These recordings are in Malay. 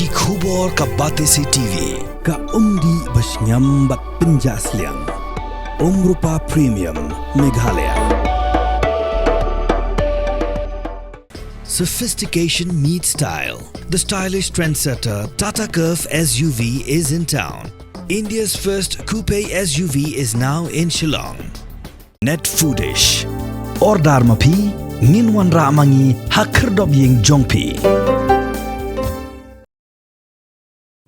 ki khubor ka bate si TV ka umdi basnyam bat penjasliang Rupa Premium Meghalaya. Sophistication meets style. The stylish trendsetter Tata Curve SUV is in town. India's first coupe SUV is now in Shillong. Net Foodish. Ordar mapi minwan ramangi hakerdob ying jongpi.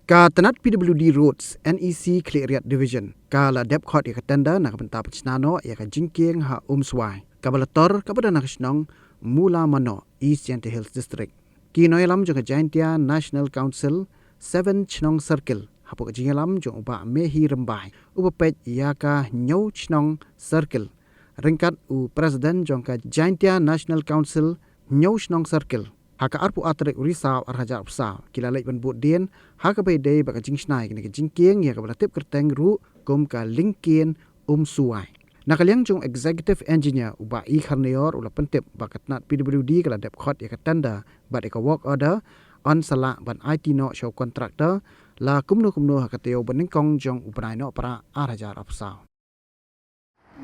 Ka tanat PWD Roads NEC Cleariat Division ka la depkhot ya tanda nak benta pechnano ya ka Jingkieng ha Umsuwai ka balator ka pada nak snong mula mano East Yante Hills District kino yalam jo ka Jaintia National Council 7 Chnong Circle hapo ka jingalam jo uba mehi rembai uba pej ya ka nyau Chnong Circle ringkat u president jo ka Jaintia National Council nyau Chnong Circle haka arpu atrek risau arhajar usau kila lek ban bot dien haka bay day baka jing Shna ni ka Jingkieng ya ka balatip kerteng ru kum ka Lyngkeiñ Umsuwai nakaliang jong executive engineer uba I kharneor ula pentip baka tnat PWD kala dep khot ya ka tanda bat ka work order on sala ban IT no show contractor la kumno haka teo beningkong jong uprai no para arhajar usau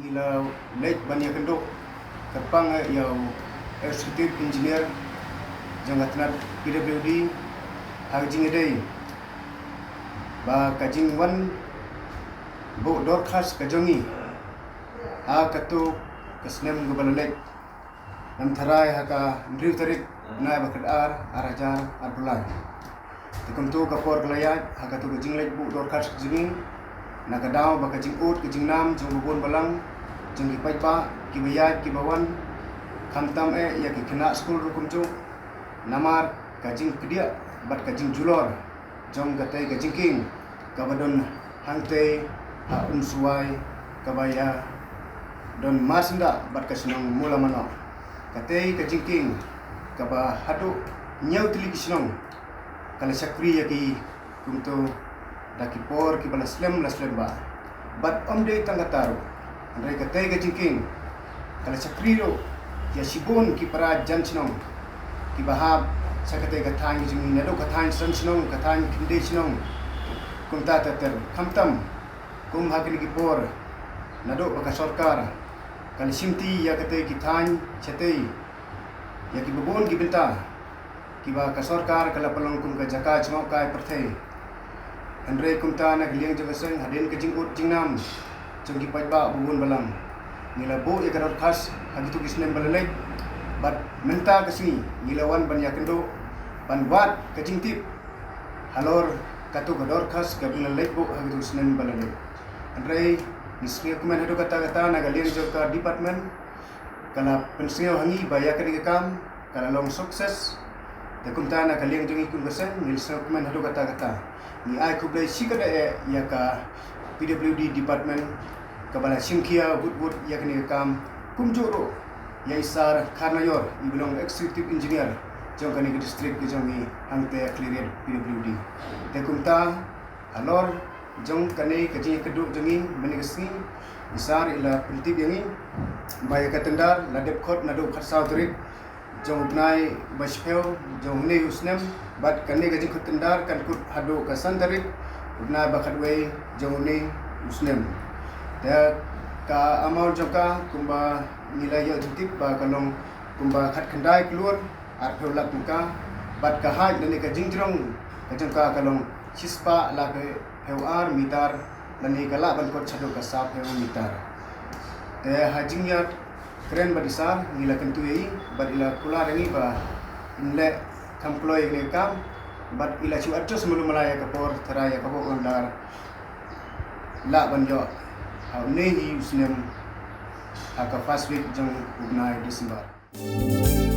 gila lek ban ya kendok kapang ya executive engineer jangan tenat PWD hajing edai ba kajing wan bo dorkas kajongi katu kasnem gubalalek namtharai haka ndriu tarik na bakat arajar arbulai tikuntu kapor kelayat haka tu kajing lek bo dorkas kajing nakadaw ba kajing ut kajing nam jong bubon balang jong ipai pa kibayat kibawan kamtam ya kena school rukum tu namar kajing kedia bat kajing julor jong gatai Jingkieng kabadon hangte Umsuwai kabaya don masnda bat kasinong mula mano katai Jingkieng kaba hadu nyau tili kisinong kala sakri yaki kumto daki por ki bala slem ba bat omde tangataru andai katai Jingkieng kala sakri ro ya sibon ki para jansinong kibahab sa katay katang jing nado katang sansinong katang conditionong kung tatater kamtam kum hagin gipor nado baka sarkar kalisimti ya katay kitang chatay ya kibubon gibenta kiba ka sarkar kala palong kum ka jaka chmo kai perthe andre kum ta na gliang jagaseng hadin ka jing ut jingnam jong gipai ba bubon balang nilabo ya karot khas hagitu kisnem balalay bat menta kasi gilawan ban yakendo ban wat kajingtip halor katu gador khas gabila lekbo hagitu snen balale andre nisne kumen hado kata nagalien joka department kala pensio hangi baya kadi kam kala long sukses takumta na kalien jongi kun gasen nilso kumen hado kata ni ai kublai sikada ya ka PWD department kabala Shimkhia wood yakni kam kumjoro Yaisar Karnayor, ibilong executive engineer, jong kani district jongi hangte cleared PWD. Tekumta alor jong kani kaji keduk jongi menigasi besar ila politik yangi baya katendar ladep khot nadu khasaw trik jong upnai bashpeo jong ne usnem bat kani kaji katendar kan kut hadu kasan tarik upnai bakadway jong ne usnem. Te ka amau joka kumba nilai yang jentip ba kalong kumba khat khandai keluar arpeu lak muka bat kahaj dan ka jingjrong kajangka kalong sispa la ke hewar mitar lani kala ban kot chado ka sap heu mitar te hajingya keren badisar nila kentu yi bat ila kula rengi ba inle kamploy ne kam bat ila chu adjust mulu malaya kapor tharaya kapo ondar la ban jo how ne hi usnem aka first week jong ugnai December.